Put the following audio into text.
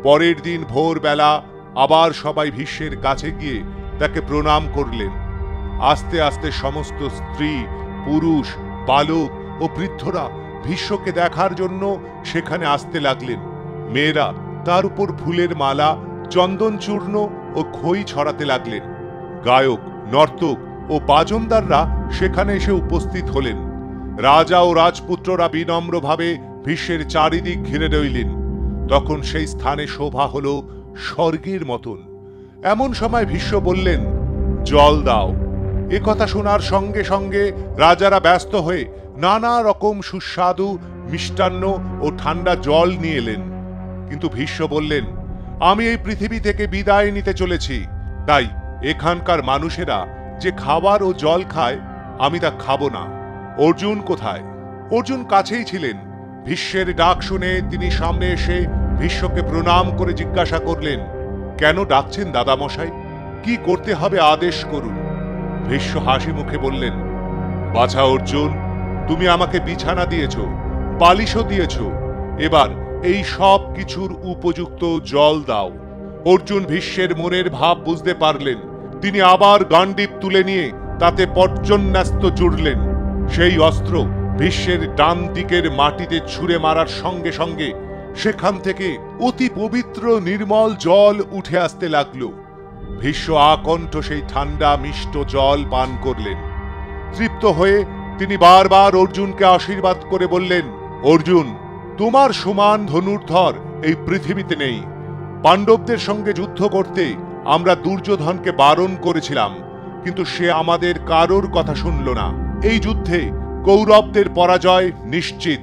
পরের দিন ভোরবেলা আবার সবাই ভীষ্মের কাছে গিয়ে তাকে প্রণাম করলেন। আস্তে আস্তে সমস্ত স্ত্রী, পুরুষ, বালক ও বৃদ্ধরা ভীষ্মকে দেখার জন্য সেখানে আসতে লাগলেন। মেয়েরা তার উপর ফুলের মালা, চন্দন চূর্ণ ও খই ছড়াতে লাগলেন। গায়ক, নর্তক ও বাজনদাররা সেখানে এসে উপস্থিত হলেন। রাজা ও রাজপুত্ররা বিনম্রভাবে ভীষ্মের চারিদিক ঘিরে রইলেন। তখন সেই স্থানে শোভা হল স্বর্গের মতন। এমন সময় ভীষ্ম বললেন, জল দাও। এ কথা শোনার সঙ্গে সঙ্গে রাজারা ব্যস্ত হয়ে নানা রকম সুস্বাদু মিষ্টান্ন ও ঠান্ডা জল নিয়ে এলেন। কিন্তু ভীষ্ম বললেন, আমি এই পৃথিবী থেকে বিদায় নিতে চলেছি, তাই এখানকার মানুষেরা যে খাবার ও জল খায় আমি তা খাবো না। অর্জুন কোথায়? অর্জুন কাছেই ছিলেন। ভীষ্মের ডাক শুনে তিনি সামনে এসে ভীষ্মকে প্রণাম করে জিজ্ঞাসা করলেন, কেন ডাকছেন দাদামশাই? কি করতে হবে আদেশ করুন। ভীষ্ম হাসি মুখে বললেন, বাছা অর্জুন, তুমি আমাকে বিছানা দিয়েছ, বালিশও দিয়েছ, এবার এই সব কিছুর উপযুক্ত জল দাও। অর্জুন ভীষ্মের মনের ভাব বুঝতে পারলেন। তিনি আবার গান্ডীব তুলে নিয়ে তাতে পর্জন্যাস্ত জুড়লেন। সেই অস্ত্র ভীষ্মের ডান দিকের মাটিতে ছুঁড়ে মারার সঙ্গে সঙ্গে সেখান থেকে অতি পবিত্র নির্মল জল উঠে আসতে লাগল। ভীষ্ম আকণ্ঠ সেই ঠান্ডা মিষ্ট জল পান করলেন। তৃপ্ত হয়ে তিনি বারবার অর্জুনকে আশীর্বাদ করে বললেন, অর্জুন, তোমার সমান ধনুর্ধর এই পৃথিবীতে নেই। পাণ্ডবদের সঙ্গে যুদ্ধ করতে আমরা দুর্যোধনকে বারণ করেছিলাম, কিন্তু সে আমাদের কারোর কথা শুনল না। এই যুদ্ধে কৌরবদের পরাজয় নিশ্চিত।